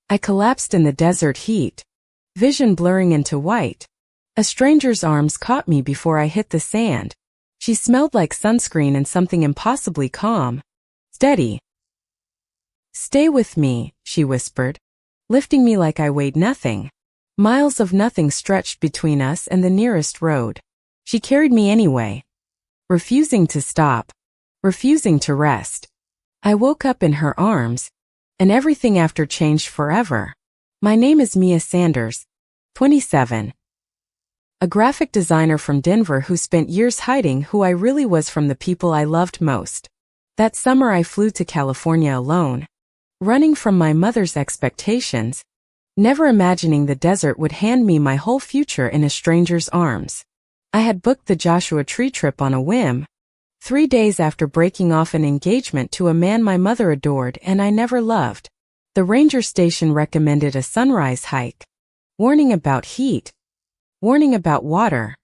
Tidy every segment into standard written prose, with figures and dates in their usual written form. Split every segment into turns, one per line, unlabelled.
I collapsed in the desert heat, vision blurring into white. A stranger's arms caught me before I hit the sand. She smelled like sunscreen and something impossibly calm. Steady. Stay with me, she whispered, lifting me like I weighed nothing. Miles of nothing stretched between us and the nearest road. She carried me anyway, refusing to stop, refusing to rest. I woke up in her arms, and everything after changed forever. My name is Mia Sanders, 27. A graphic designer from Denver who spent years hiding who I really was from the people I loved most. That summer I flew to California alone, running from my mother's expectations, never imagining the desert would hand me my whole future in a stranger's arms. I had booked the Joshua Tree trip on a whim, 3 days after breaking off an engagement to a man my mother adored and I never loved. The ranger station recommended a sunrise hike. Warning about heat. Warning about water.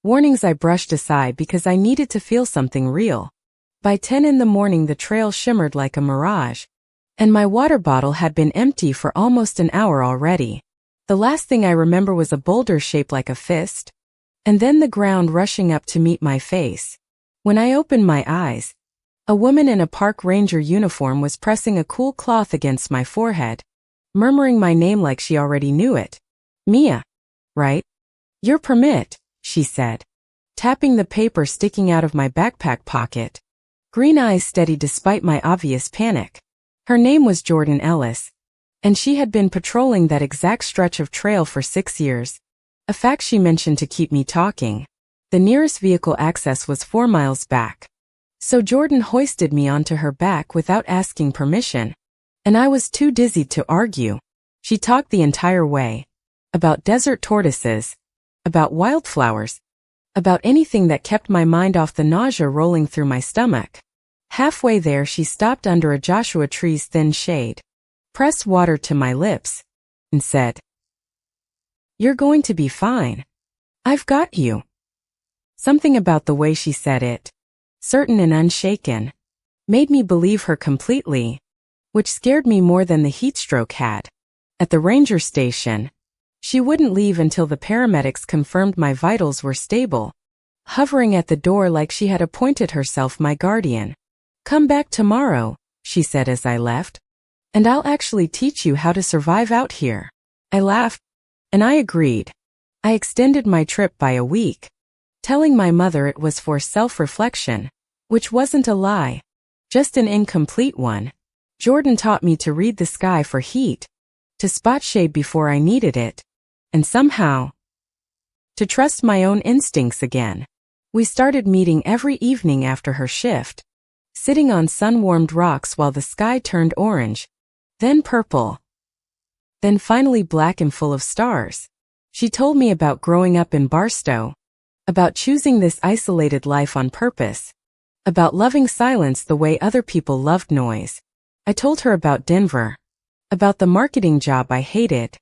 Warnings I brushed aside because I needed to feel something real. By 10 in the morning the trail shimmered like a mirage, and my water bottle had been empty for almost an hour already. The last thing I remember was a boulder shaped like a fist, and then the ground rushing up to meet my face. When I opened my eyes, a woman in a park ranger uniform was pressing a cool cloth against my forehead, murmuring my name like she already knew it. Mia, right? Your permit, she said, tapping the paper sticking out of my backpack pocket. Green eyes steady despite my obvious panic. Her name was Jordan Ellis, and she had been patrolling that exact stretch of trail for 6 years. A fact she mentioned to keep me talking. The nearest vehicle access was 4 miles back. So Jordan hoisted me onto her back without asking permission, and I was too dizzy to argue. She talked the entire way. About desert tortoises, about wildflowers, about anything that kept my mind off the nausea rolling through my stomach. Halfway there she stopped under a Joshua tree's thin shade, pressed water to my lips, and said, "You're going to be fine. I've got you." Something about the way she said it, certain and unshaken, made me believe her completely, which scared me more than the heatstroke had. At the ranger station, she wouldn't leave until the paramedics confirmed my vitals were stable, hovering at the door like she had appointed herself my guardian. "Come back tomorrow," she said as I left, "and I'll actually teach you how to survive out here." I laughed, and I agreed. I extended my trip by a week, telling my mother it was for self-reflection, which wasn't a lie, just an incomplete one. Jordan taught me to read the sky for heat, to spot shade before I needed it, and somehow, to trust my own instincts again. We started meeting every evening after her shift, sitting on sun-warmed rocks while the sky turned orange, then purple, then finally black and full of stars. She told me about growing up in Barstow, about choosing this isolated life on purpose, about loving silence the way other people loved noise. I told her about Denver, about the marketing job I hated,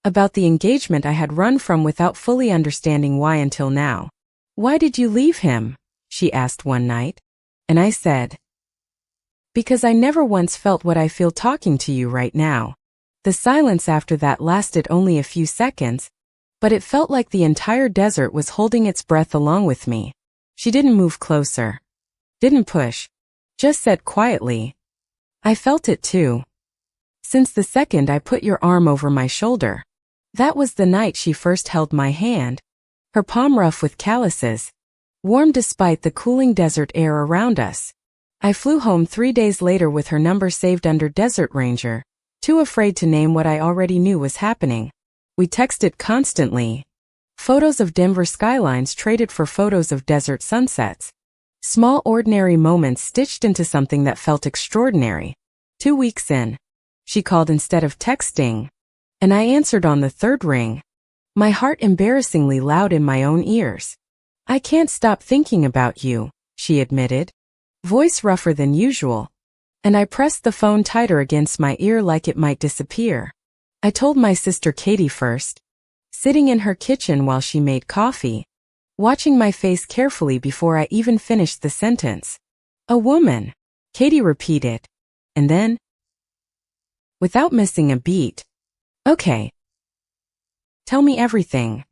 about the engagement I had run from without fully understanding why until now. "Why did you leave him?" she asked one night. And I said, "Because I never once felt what I feel talking to you right now." The silence after that lasted only a few seconds, but it felt like the entire desert was holding its breath along with me. She didn't move closer, didn't push, just said quietly, "I felt it too. Since the second I put your arm over my shoulder." That was the night she first held my hand, her palm rough with calluses, warm despite the cooling desert air around us. I flew home 3 days later with her number saved under Desert Ranger, too afraid to name what I already knew was happening. We texted constantly. Photos of Denver skylines traded for photos of desert sunsets. Small ordinary moments stitched into something that felt extraordinary. 2 weeks in, she called instead of texting, and I answered on the third ring, my heart embarrassingly loud in my own ears. "I can't stop thinking about you," she admitted, voice rougher than usual, and I pressed the phone tighter against my ear like it might disappear. I told my sister Katie first, sitting in her kitchen while she made coffee, watching my face carefully before I even finished the sentence. "A woman," Katie repeated, and then, without missing a beat. Okay. Tell me everything.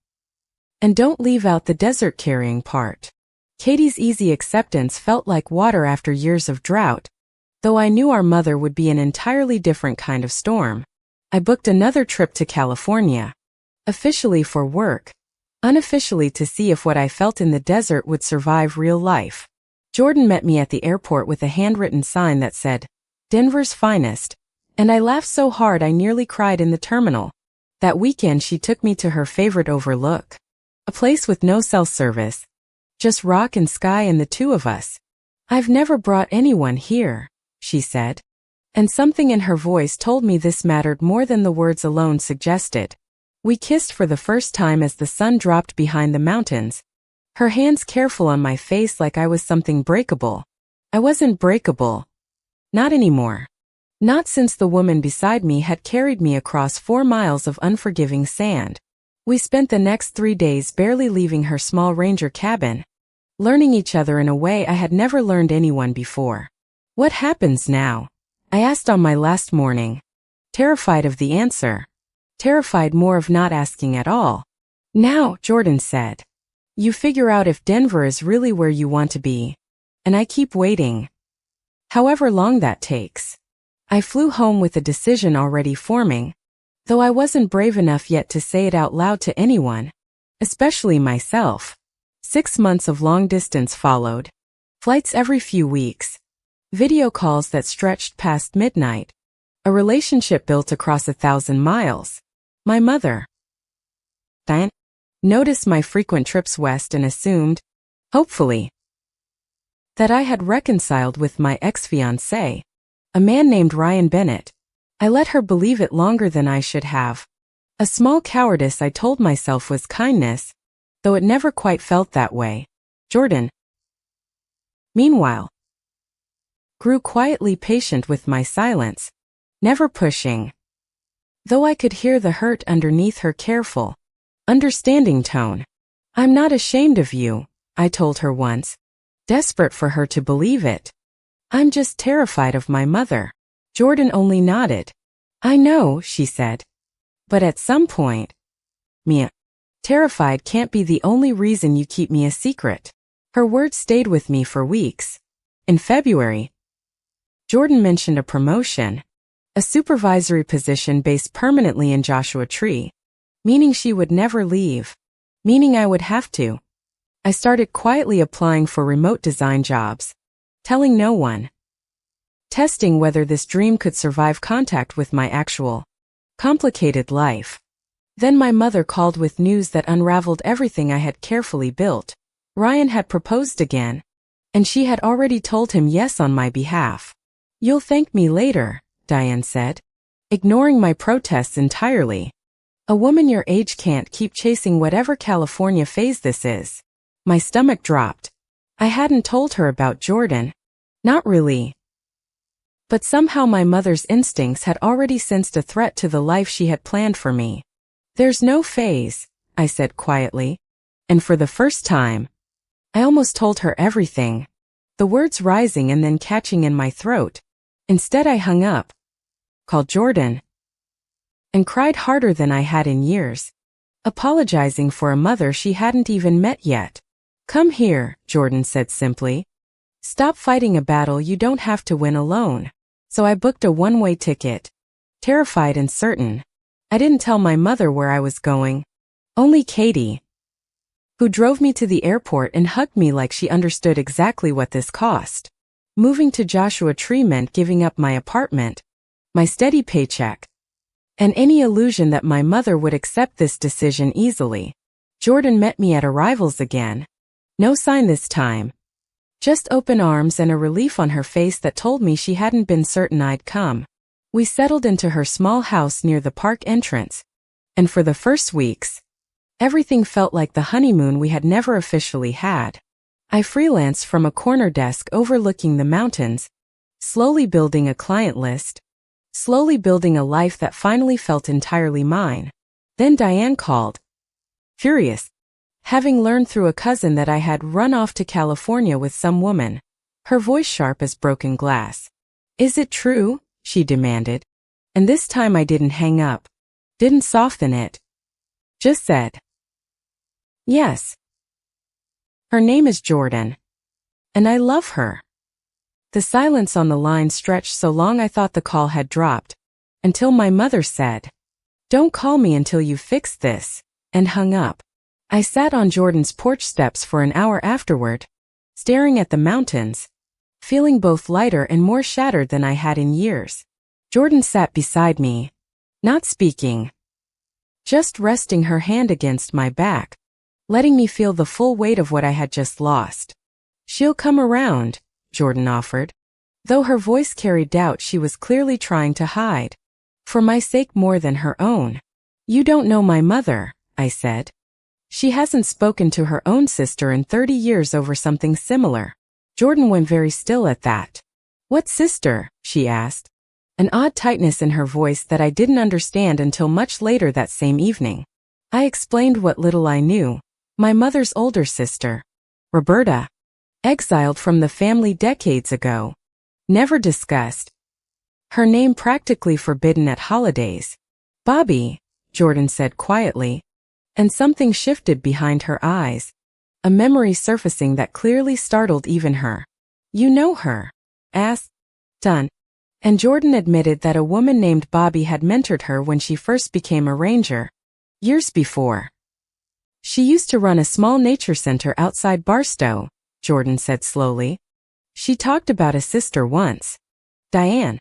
And don't leave out the desert carrying part. Katie's easy acceptance felt like water after years of drought, though I knew our mother would be an entirely different kind of storm. I booked another trip to California. Officially for work, unofficially to see if what I felt in the desert would survive real life. Jordan met me at the airport with a handwritten sign that said, "Denver's finest," and I laughed so hard I nearly cried in the terminal. That weekend she took me to her favorite overlook. A place with no cell service. Just rock and sky and the two of us. "I've never brought anyone here," she said. And something in her voice told me this mattered more than the words alone suggested. We kissed for the first time as the sun dropped behind the mountains. Her hands careful on my face like I was something breakable. I wasn't breakable. Not anymore. Not since the woman beside me had carried me across 4 miles of unforgiving sand. We spent the next 3 days barely leaving her small ranger cabin, learning each other in a way I had never learned anyone before. "What happens now?" I asked on my last morning. Terrified of the answer. Terrified more of not asking at all. "Now," Jordan said, "you figure out if Denver is really where you want to be. And I keep waiting. However long that takes." I flew home with a decision already forming, though I wasn't brave enough yet to say it out loud to anyone, especially myself. 6 months of long distance followed. Flights every few weeks. Video calls that stretched past midnight. A relationship built across 1,000 miles. My mother, Diane, noticed my frequent trips west and assumed, hopefully, that I had reconciled with my ex-fiancé, a man named Ryan Bennett. I let her believe it longer than I should have. A small cowardice I told myself was kindness, though it never quite felt that way. Jordan, meanwhile, grew quietly patient with my silence, never pushing. Though I could hear the hurt underneath her careful, understanding tone. "I'm not ashamed of you," I told her once, desperate for her to believe it. "I'm just terrified of my mother." Jordan only nodded. "I know," she said. "But at some point, Mia, terrified can't be the only reason you keep me a secret." Her words stayed with me for weeks. In February, Jordan mentioned a promotion, a supervisory position based permanently in Joshua Tree, meaning she would never leave, meaning I would have to. I started quietly applying for remote design jobs, telling no one, testing whether this dream could survive contact with my actual, complicated life. Then my mother called with news that unraveled everything I had carefully built. Ryan had proposed again, and she had already told him yes on my behalf. "You'll thank me later," Diane said, ignoring my protests entirely. "A woman your age can't keep chasing whatever California phase this is." My stomach dropped. I hadn't told her about Jordan. Not really. But somehow my mother's instincts had already sensed a threat to the life she had planned for me. "There's no phase," I said quietly. And for the first time, I almost told her everything, the words rising and then catching in my throat. Instead I hung up, called Jordan, and cried harder than I had in years, apologizing for a mother she hadn't even met yet. "Come here," Jordan said simply. "Stop fighting a battle you don't have to win alone." So I booked a one-way ticket, terrified and certain. I didn't tell my mother where I was going. Only Katie, who drove me to the airport and hugged me like she understood exactly what this cost. Moving to Joshua Tree meant giving up my apartment, my steady paycheck, and any illusion that my mother would accept this decision easily. Jordan met me at arrivals again. No sign this time. Just open arms and a relief on her face that told me she hadn't been certain I'd come. We settled into her small house near the park entrance, and for the first weeks, everything felt like the honeymoon we had never officially had. I freelanced from a corner desk overlooking the mountains, slowly building a client list, slowly building a life that finally felt entirely mine. Then Diane called, furious, having learned through a cousin that I had run off to California with some woman, her voice sharp as broken glass. "Is it true?" she demanded. And this time I didn't hang up. Didn't soften it. Just said, yes. Her name is Jordan. And I love her. The silence on the line stretched so long I thought the call had dropped, until my mother said, don't call me until you've fixed this, and hung up. I sat on Jordan's porch steps for an hour afterward, staring at the mountains, feeling both lighter and more shattered than I had in years. Jordan sat beside me, not speaking, just resting her hand against my back, letting me feel the full weight of what I had just lost. She'll come around, Jordan offered. Though her voice carried doubt she was clearly trying to hide. For my sake more than her own. You don't know my mother, I said. She hasn't spoken to her own sister in 30 years over something similar. Jordan went very still at that. What sister? She asked. An odd tightness in her voice that I didn't understand until much later that same evening. I explained what little I knew. My mother's older sister, Roberta. Exiled from the family decades ago. Never discussed. Her name practically forbidden at holidays. Bobby, Jordan said quietly. And something shifted behind her eyes. A memory surfacing that clearly startled even her. You know her? Asked. Done. And Jordan admitted that a woman named Bobby had mentored her when she first became a ranger. Years before. She used to run a small nature center outside Barstow, Jordan said slowly. She talked about a sister once. Diane.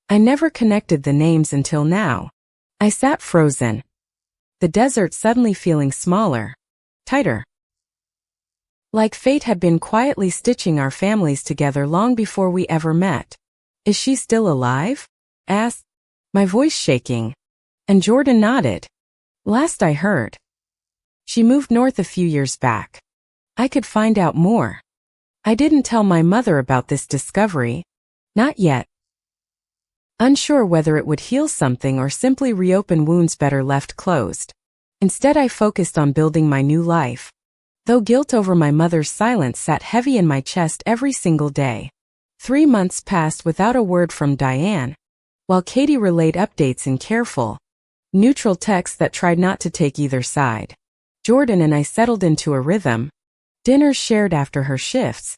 I never connected the names until now. I sat frozen. The desert suddenly feeling smaller. Tighter. Like fate had been quietly stitching our families together long before we ever met. Is she still alive? Asked, my voice shaking. And Jordan nodded. Last I heard. She moved north a few years back. I could find out more. I didn't tell my mother about this discovery. Not yet. Unsure whether it would heal something or simply reopen wounds better left closed. Instead I focused on building my new life. Though guilt over my mother's silence sat heavy in my chest every single day. 3 months passed without a word from Diane, while Katie relayed updates in careful, neutral texts that tried not to take either side. Jordan and I settled into a rhythm. Dinners shared after her shifts.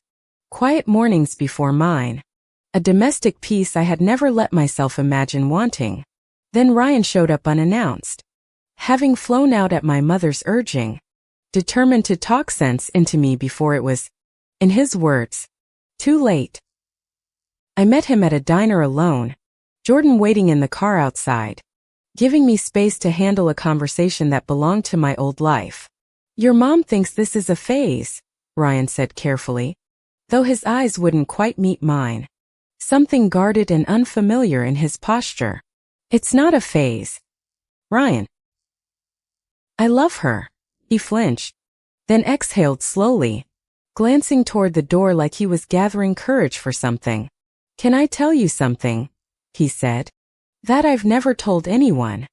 Quiet mornings before mine. A domestic peace I had never let myself imagine wanting. Then Ryan showed up unannounced. Having flown out at my mother's urging. Determined to talk sense into me before it was, in his words, too late. I met him at a diner alone. Jordan waiting in the car outside. Giving me space to handle a conversation that belonged to my old life. Your mom thinks this is a phase, Ryan said carefully, though his eyes wouldn't quite meet mine. Something guarded and unfamiliar in his posture. It's not a phase. Ryan. I love her. He flinched, then exhaled slowly, glancing toward the door like he was gathering courage for something. Can I tell you something? He said. That I've never told anyone.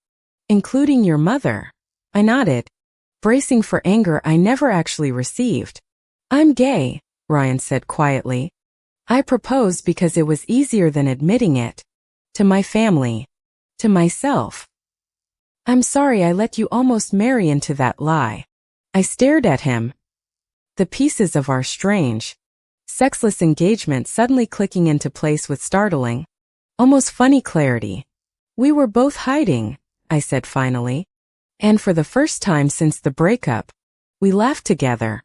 Including your mother. I nodded, bracing for anger I never actually received. I'm gay, Ryan said quietly. I proposed because it was easier than admitting it. To my family. To myself. I'm sorry I let you almost marry into that lie. I stared at him. The pieces of our strange, sexless engagement suddenly clicking into place with startling, almost funny clarity. We were both hiding, I said finally. And for the first time since the breakup, we laughed together.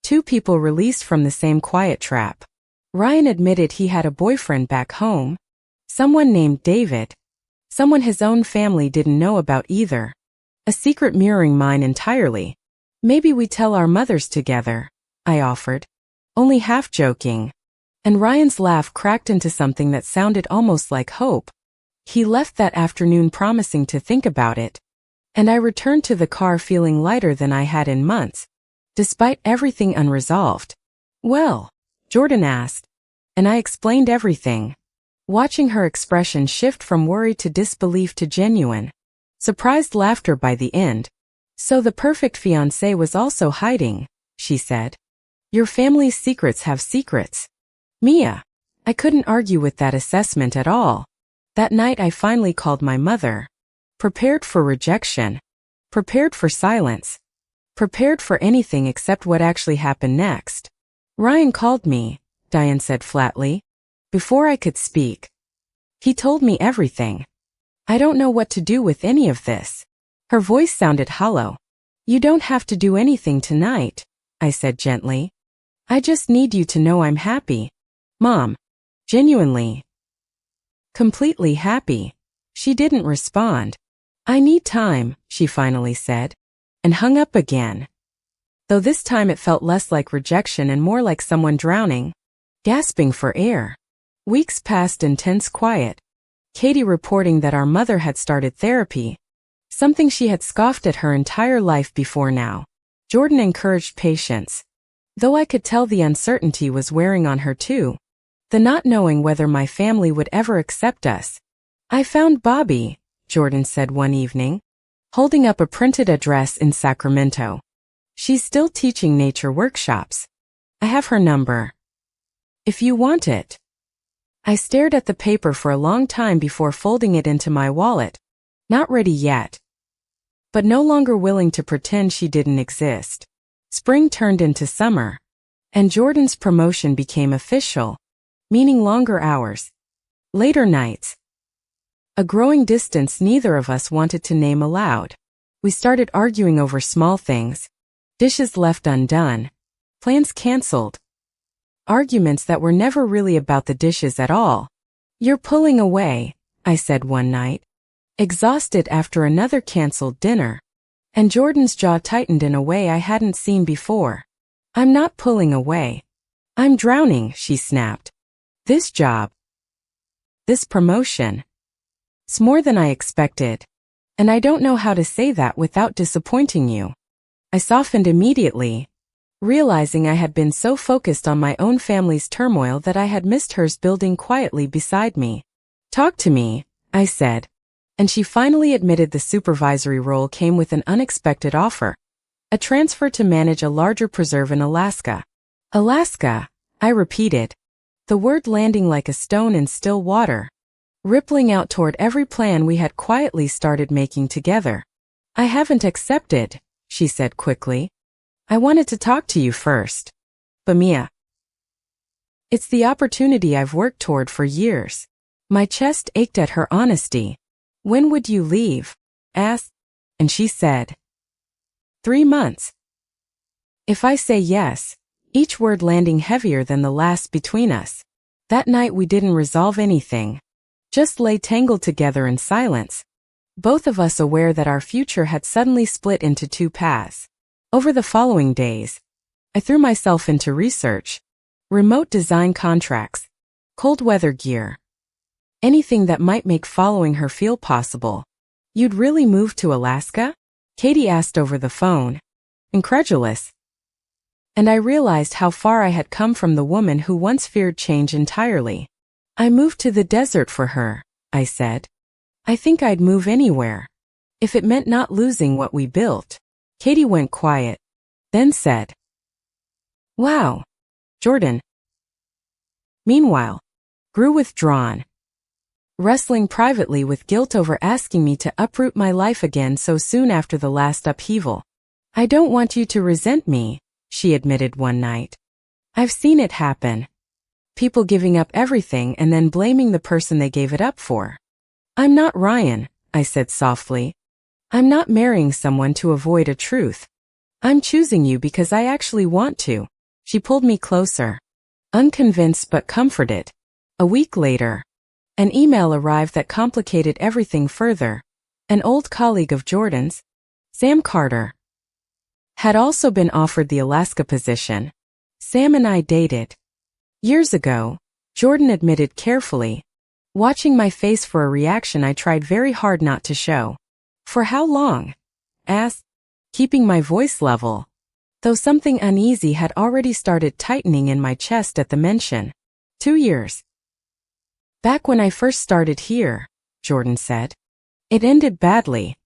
Two people released from the same quiet trap. Ryan admitted he had a boyfriend back home. Someone named David. Someone his own family didn't know about either. A secret mirroring mine entirely. Maybe we tell our mothers together, I offered. Only half joking. And Ryan's laugh cracked into something that sounded almost like hope. He left that afternoon promising to think about it. And I returned to the car feeling lighter than I had in months, despite everything unresolved. Well, Jordan asked. And I explained everything. Watching her expression shift from worry to disbelief to genuine, surprised laughter by the end. So the perfect fiancé was also hiding, she said. Your family's secrets have secrets. Mia. I couldn't argue with that assessment at all. That night I finally called my mother. Prepared for rejection. Prepared for silence. Prepared for anything except what actually happened next. Ryan called me, Diane said flatly. Before I could speak. He told me everything. I don't know what to do with any of this. Her voice sounded hollow. You don't have to do anything tonight, I said gently. I just need you to know I'm happy. Mom. Genuinely. Completely happy. She didn't respond. I need time, she finally said. And hung up again. Though this time it felt less like rejection and more like someone drowning. Gasping for air. Weeks passed in tense quiet. Katie reporting that our mother had started therapy. Something she had scoffed at her entire life before now. Jordan encouraged patience. Though I could tell the uncertainty was wearing on her too. The not knowing whether my family would ever accept us. I found Bobby, Jordan said one evening, holding up a printed address in Sacramento. She's still teaching nature workshops. I have her number. If you want it. I stared at the paper for a long time before folding it into my wallet. Not ready yet. But no longer willing to pretend she didn't exist. Spring turned into summer. And Jordan's promotion became official. Meaning longer hours. Later nights. A growing distance neither of us wanted to name aloud. We started arguing over small things. Dishes left undone. Plans canceled. Arguments that were never really about the dishes at all. You're pulling away, I said one night. Exhausted after another canceled dinner. And Jordan's jaw tightened in a way I hadn't seen before. I'm not pulling away. I'm drowning, she snapped. This job. This promotion. It's more than I expected. And I don't know how to say that without disappointing you. I softened immediately, realizing I had been so focused on my own family's turmoil that I had missed hers building quietly beside me. Talk to me, I said. And she finally admitted the supervisory role came with an unexpected offer. A transfer to manage a larger preserve in Alaska. Alaska, I repeated. The word landing like a stone in still water. Rippling out toward every plan we had quietly started making together. I haven't accepted, she said quickly. I wanted to talk to you first. Bamia. It's the opportunity I've worked toward for years. My chest ached at her honesty. When would you leave? Asked. And she said. 3 months. If I say yes, each word landing heavier than the last between us. That night we didn't resolve anything. Just lay tangled together in silence. Both of us aware that our future had suddenly split into two paths. Over the following days, I threw myself into research. Remote design contracts. Cold weather gear. Anything that might make following her feel possible. You'd really move to Alaska? Katie asked over the phone. Incredulous. And I realized how far I had come from the woman who once feared change entirely. I moved to the desert for her, I said. I think I'd move anywhere. If it meant not losing what we built. Katie went quiet. Then said. Wow. Jordan. Meanwhile, grew withdrawn. Wrestling privately with guilt over asking me to uproot my life again so soon after the last upheaval. I don't want you to resent me, she admitted one night. I've seen it happen. People giving up everything and then blaming the person they gave it up for. I'm not Ryan, I said softly. I'm not marrying someone to avoid a truth. I'm choosing you because I actually want to. She pulled me closer. Unconvinced but comforted. A week later, an email arrived that complicated everything further. An old colleague of Jordan's, Sam Carter, had also been offered the Alaska position. Sam and I dated. Years ago, Jordan admitted carefully. Watching my face for a reaction I tried very hard not to show. For how long? Asked, keeping my voice level. Though something uneasy had already started tightening in my chest at the mention. 2 years. Back when I first started here, Jordan said. It ended badly.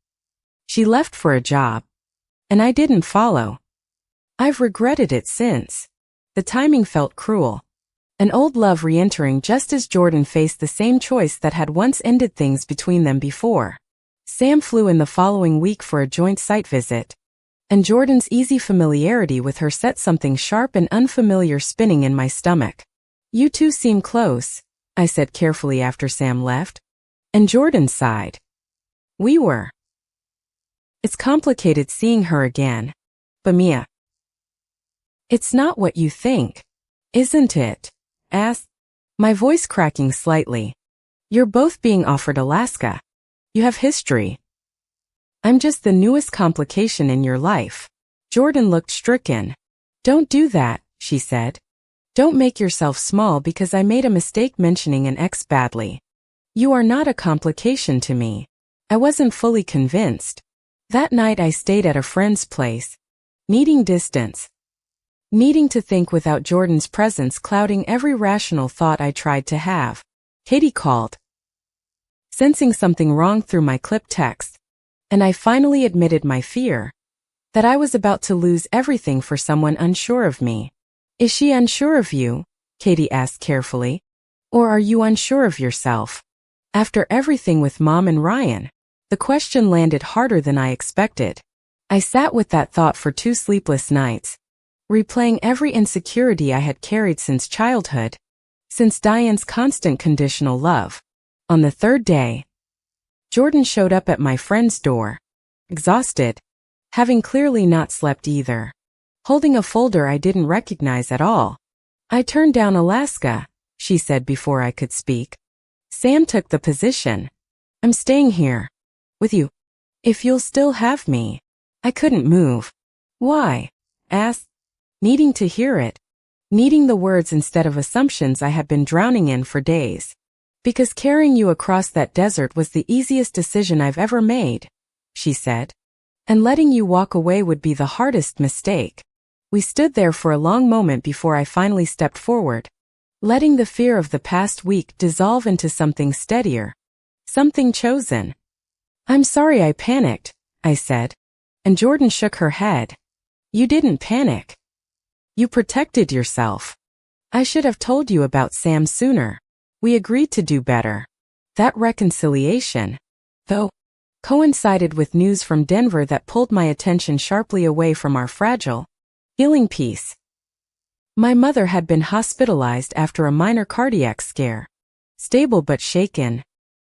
She left for a job. And I didn't follow. I've regretted it since. The timing felt cruel. An old love re-entering just as Jordan faced the same choice that had once ended things between them before. Sam flew in the following week for a joint site visit, and Jordan's easy familiarity with her set something sharp and unfamiliar spinning in my stomach. "You two seem close," I said carefully after Sam left, and Jordan sighed. "We were. It's complicated seeing her again. But Mia, it's not what you think, isn't it?" asked, my voice cracking slightly. "You're both being offered Alaska. You have history. I'm just the newest complication in your life." Jordan looked stricken. "Don't do that," she said. "Don't make yourself small because I made a mistake mentioning an ex badly. You are not a complication to me." I wasn't fully convinced. That night I stayed at a friend's place, needing distance. Needing to think without Jordan's presence clouding every rational thought I tried to have. Katie called, sensing something wrong through my clipped text, and I finally admitted my fear, that I was about to lose everything for someone unsure of me. "Is she unsure of you?" Katie asked carefully. "Or are you unsure of yourself?" After everything with Mom and Ryan, the question landed harder than I expected. I sat with that thought for 2 sleepless nights, replaying every insecurity I had carried since childhood, since Diane's constant conditional love. On the 3rd day, Jordan showed up at my friend's door, exhausted, having clearly not slept either, holding a folder I didn't recognize at all. "I turned down Alaska," she said before I could speak. "Sam took the position. I'm staying here, with you, if you'll still have me." I couldn't move. "Why?" asked, needing to hear it, needing the words instead of assumptions I had been drowning in for days. "Because carrying you across that desert was the easiest decision I've ever made," she said. "And letting you walk away would be the hardest mistake." We stood there for a long moment before I finally stepped forward, letting the fear of the past week dissolve into something steadier, something chosen. "I'm sorry I panicked," I said, and Jordan shook her head. "You didn't panic. You protected yourself. I should have told you about Sam sooner. We agreed to do better." That reconciliation, though, coincided with news from Denver that pulled my attention sharply away from our fragile, healing peace. My mother had been hospitalized after a minor cardiac scare, stable but shaken,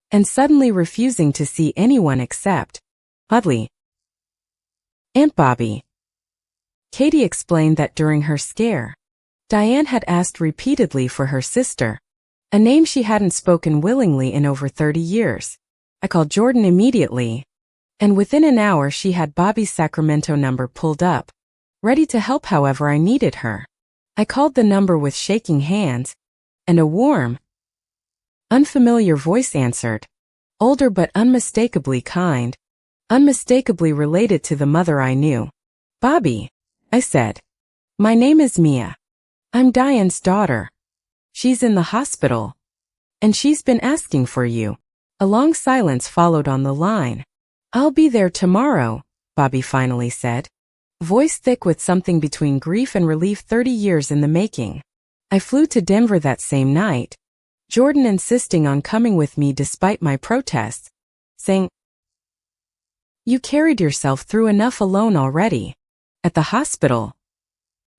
and suddenly refusing to see anyone except, oddly, Aunt Bobby. Katie explained that during her scare, Diane had asked repeatedly for her sister, a name she hadn't spoken willingly in over 30 years. I called Jordan immediately, and within an hour she had Bobby's Sacramento number pulled up, ready to help however I needed her. I called the number with shaking hands, and a warm, unfamiliar voice answered, older but unmistakably kind, unmistakably related to the mother I knew. "Bobby," I said. "My name is Mia. I'm Diane's daughter. She's in the hospital, and she's been asking for you." A long silence followed on the line. "I'll be there tomorrow," Bobby finally said, voice thick with something between grief and relief 30 years in the making. I flew to Denver that same night, Jordan insisting on coming with me despite my protests, saying, "You carried yourself through enough alone already." At the hospital,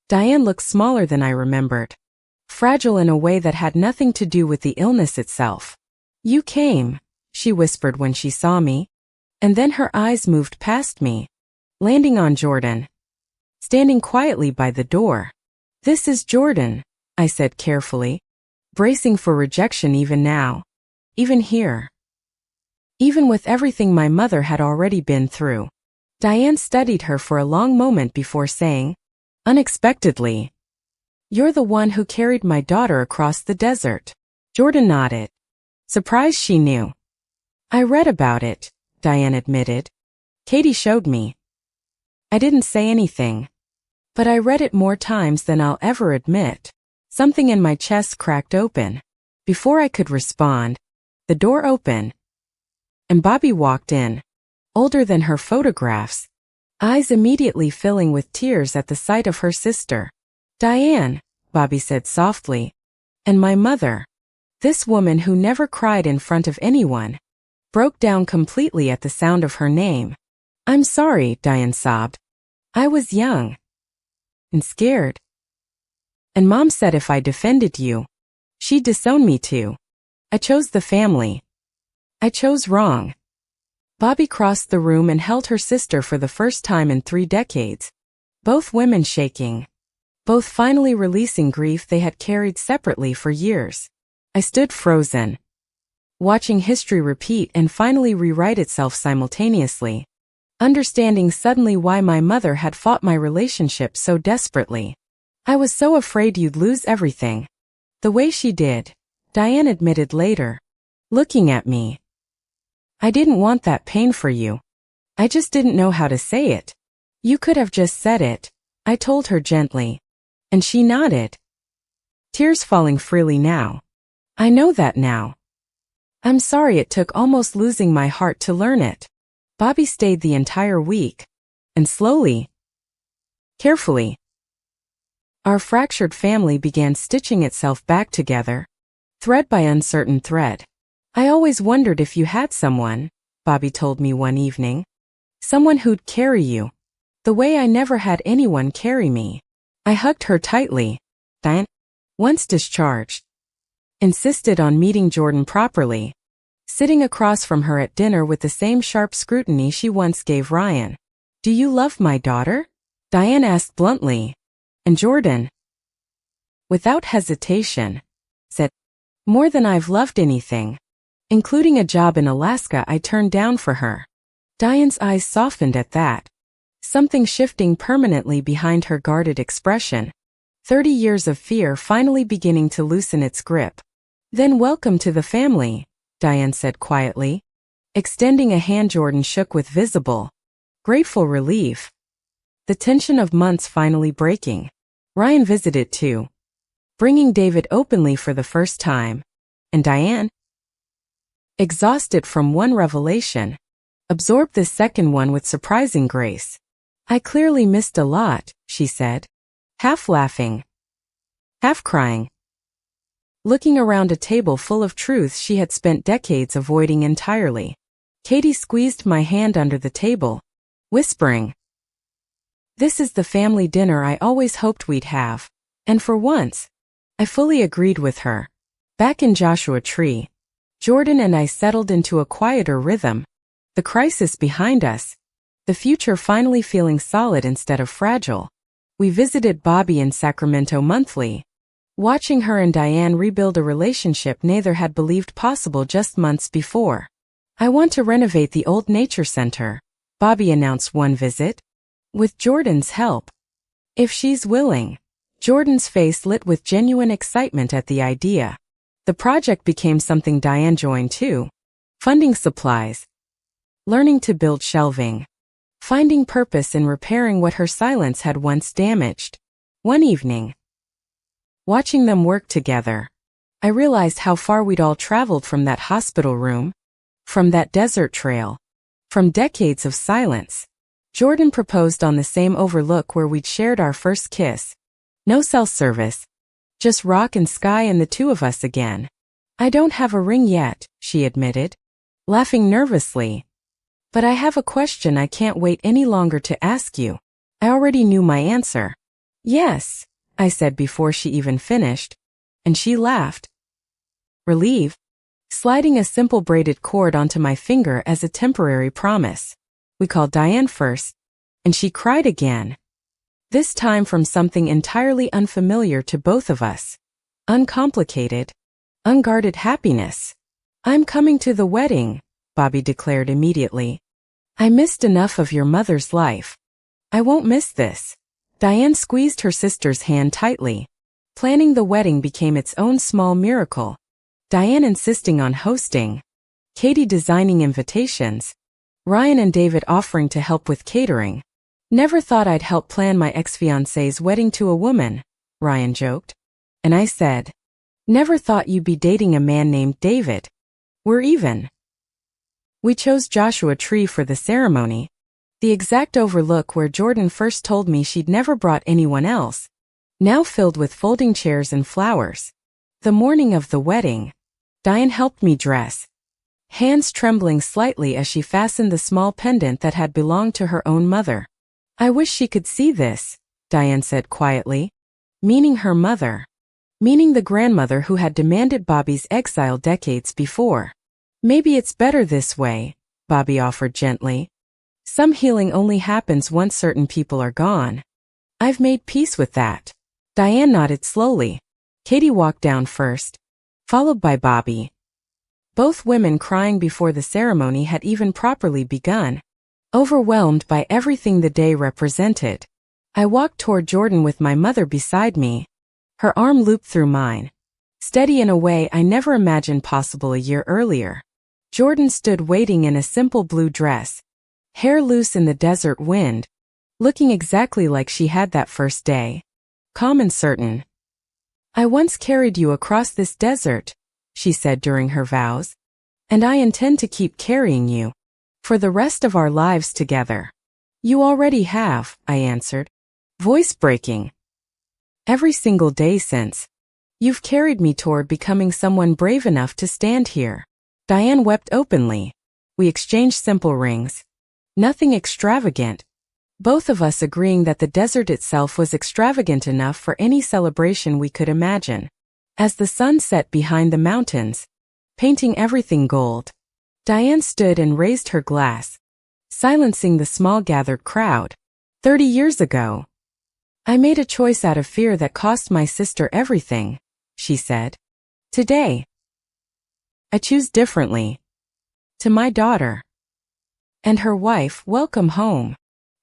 Diane looked smaller than I remembered, fragile in a way that had nothing to do with the illness itself. "You came," she whispered when she saw me, and then her eyes moved past me, landing on Jordan, standing quietly by the door. "This is Jordan," I said carefully, bracing for rejection even now, even here, even with everything my mother had already been through. Diane studied her for a long moment before saying, unexpectedly, "You're the one who carried my daughter across the desert." Jordan nodded, surprised she knew. "I read about it," Diane admitted. "Katie showed me. I didn't say anything, but I read it more times than I'll ever admit." Something in my chest cracked open. Before I could respond, the door opened, and Bobby walked in, older than her photographs, eyes immediately filling with tears at the sight of her sister. "Diane," Bobby said softly, And my mother, this woman who never cried in front of anyone, broke down completely at the sound of her name. "I'm sorry," Diane sobbed. "I was young and scared. And Mom said if I defended you, she'd disown me too. I chose the family. I chose wrong." Bobby crossed the room and held her sister for the first time in 3 decades. Both women shaking. Both finally releasing grief they had carried separately for years. I stood frozen, watching history repeat and finally rewrite itself simultaneously, understanding suddenly why my mother had fought my relationship so desperately. "I was so afraid you'd lose everything. The way she did," Diane admitted later, looking at me. "I didn't want that pain for you. I just didn't know how to say it." "You could have just said it," I told her gently. And she nodded, tears falling freely now. "I know that now. I'm sorry it took almost losing my heart to learn it." Bobby stayed the entire week, and slowly, carefully, our fractured family began stitching itself back together, thread by uncertain thread. "I always wondered if you had someone," Bobby told me one evening. "Someone who'd carry you, the way I never had anyone carry me." I hugged her tightly. Diane, once discharged, insisted on meeting Jordan properly, sitting across from her at dinner with the same sharp scrutiny she once gave Ryan. "Do you love my daughter?" Diane asked bluntly. And Jordan, without hesitation, said, "More than I've loved anything, including a job in Alaska I turned down for her." Diane's eyes softened at that, something shifting permanently behind her guarded expression. 30 years of fear finally beginning to loosen its grip. "Then welcome to the family," Diane said quietly, extending a hand Jordan shook with visible, grateful relief. The tension of months finally breaking. Ryan visited too, bringing David openly for the first time. And Diane, exhausted from one revelation, absorbed the second one with surprising grace. "I clearly missed a lot," she said, half laughing, half crying, looking around a table full of truths she had spent decades avoiding entirely. Katie squeezed my hand under the table, whispering, "This is the family dinner I always hoped we'd have." And for once, I fully agreed with her. Back in Joshua Tree, Jordan and I settled into a quieter rhythm, the crisis behind us, the future finally feeling solid instead of fragile. We visited Bobby in Sacramento monthly, watching her and Diane rebuild a relationship neither had believed possible just months before. "I want to renovate the old nature center," Bobby announced one visit, "with Jordan's help. If she's willing." Jordan's face lit with genuine excitement at the idea. The project became something Diane joined too. Funding supplies, learning to build shelving, finding purpose in repairing what her silence had once damaged. One evening, watching them work together, I realized how far we'd all traveled from that hospital room, from that desert trail, from decades of silence. Jordan proposed on the same overlook where we'd shared our first kiss. No cell service, just rock and sky and the two of us again. "I don't have a ring yet," she admitted, laughing nervously. "But I have a question I can't wait any longer to ask you." I already knew my answer. "Yes," I said before she even finished, and she laughed. Relief, sliding a simple braided cord onto my finger as a temporary promise. We called Diane first, and she cried again. This time from something entirely unfamiliar to both of us. Uncomplicated, unguarded happiness. "I'm coming to the wedding," Bobby declared immediately. "I missed enough of your mother's life. I won't miss this." Diane squeezed her sister's hand tightly. Planning the wedding became its own small miracle. Diane insisting on hosting, Katie designing invitations, Ryan and David offering to help with catering. "Never thought I'd help plan my ex-fiancé's wedding to a woman," Ryan joked. And I said, "Never thought you'd be dating a man named David. We're even." We chose Joshua Tree for the ceremony, the exact overlook where Jordan first told me she'd never brought anyone else, now filled with folding chairs and flowers. The morning of the wedding, Diane helped me dress, hands trembling slightly as she fastened the small pendant that had belonged to her own mother. "I wish she could see this," Diane said quietly. Meaning her mother. Meaning the grandmother who had demanded Bobby's exile decades before. "Maybe it's better this way," Bobby offered gently. "Some healing only happens once certain people are gone. I've made peace with that." Diane nodded slowly. Katie walked down first, followed by Bobby. Both women crying before the ceremony had even properly begun, overwhelmed by everything the day represented. I walked toward Jordan with my mother beside me, her arm looped through mine, steady in a way I never imagined possible a year earlier. Jordan stood waiting in a simple blue dress, hair loose in the desert wind, looking exactly like she had that first day, calm and certain. "I once carried you across this desert," she said during her vows, "and I intend to keep carrying you for the rest of our lives together." "You already have," I answered, voice breaking. "Every single day since. You've carried me toward becoming someone brave enough to stand here." Diane wept openly. We exchanged simple rings. Nothing extravagant. Both of us agreeing that the desert itself was extravagant enough for any celebration we could imagine. As the sun set behind the mountains, painting everything gold, Diane stood and raised her glass, silencing the small gathered crowd. 30 years ago, I made a choice out of fear that cost my sister everything, she said. Today, I choose differently. To my daughter and her wife, welcome home.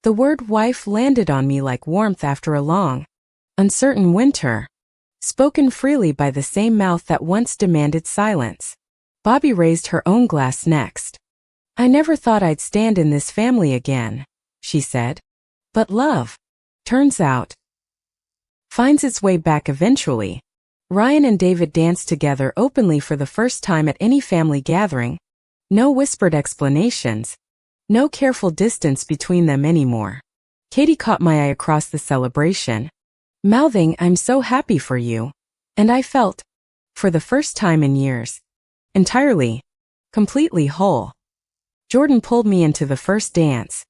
The word wife landed on me like warmth after a long, uncertain winter, spoken freely by the same mouth that once demanded silence. Bobby raised her own glass next. "I never thought I'd stand in this family again," she said. "But love, turns out, finds its way back eventually." Ryan and David danced together openly for the first time at any family gathering. No whispered explanations. No careful distance between them anymore. Katie caught my eye across the celebration, mouthing, "I'm so happy for you." And I felt, for the first time in years, entirely, completely whole. Jordan pulled me into the first dance.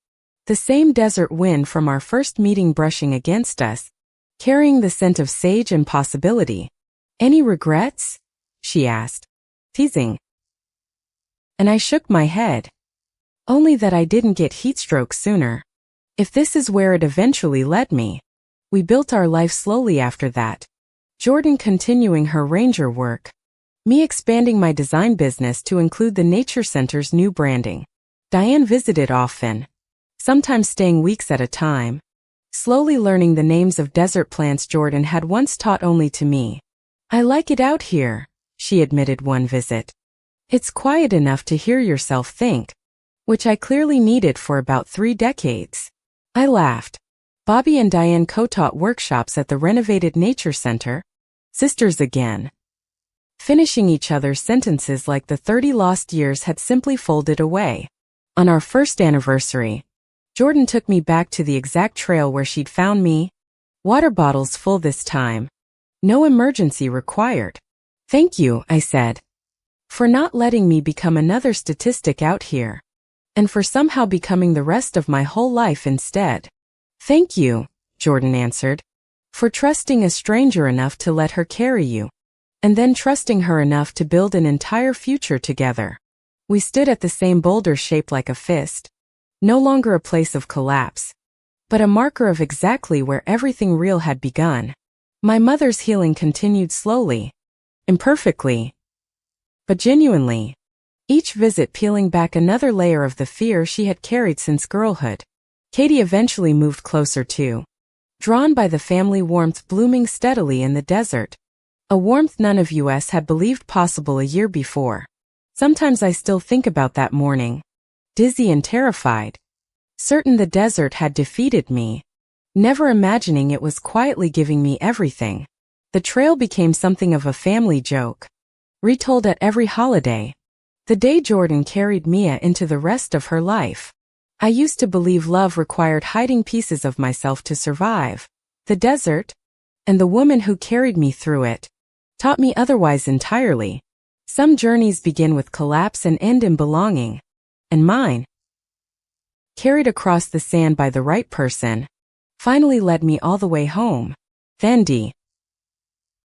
The same desert wind from our first meeting brushing against us, carrying the scent of sage and possibility. "Any regrets?" she asked, teasing. And I shook my head. Only that I didn't get heatstroke sooner. If this is where it eventually led me. We built our life slowly after that. Jordan continuing her ranger work. Me expanding my design business to include the Nature Center's new branding. Diane visited often, sometimes staying weeks at a time, slowly learning the names of desert plants Jordan had once taught only to me. "I like it out here," she admitted one visit. "It's quiet enough to hear yourself think," which I clearly needed for about 3 decades. I laughed. Bobby and Diane co-taught workshops at the renovated Nature Center. Sisters again. Finishing each other's sentences like the 30 lost years had simply folded away. On our first anniversary, Jordan took me back to the exact trail where she'd found me. Water bottles full this time. No emergency required. "Thank you," I said, "for not letting me become another statistic out here. And for somehow becoming the rest of my whole life instead." "Thank you," Jordan answered, "for trusting a stranger enough to let her carry you, and then trusting her enough to build an entire future together." We stood at the same boulder shaped like a fist, no longer a place of collapse, but a marker of exactly where everything real had begun. My mother's healing continued slowly, imperfectly, but genuinely. Each visit peeling back another layer of the fear she had carried since girlhood. Katie eventually moved closer too, drawn by the family warmth blooming steadily in the desert. A warmth none of us had believed possible a year before. Sometimes I still think about that morning, dizzy and terrified, certain the desert had defeated me, never imagining it was quietly giving me everything. The trail became something of a family joke, retold at every holiday. The day Jordan carried Mia into the rest of her life. I used to believe love required hiding pieces of myself to survive. The desert, and the woman who carried me through it, taught me otherwise entirely. Some journeys begin with collapse and end in belonging. And mine, carried across the sand by the right person, finally led me all the way home. Fendi.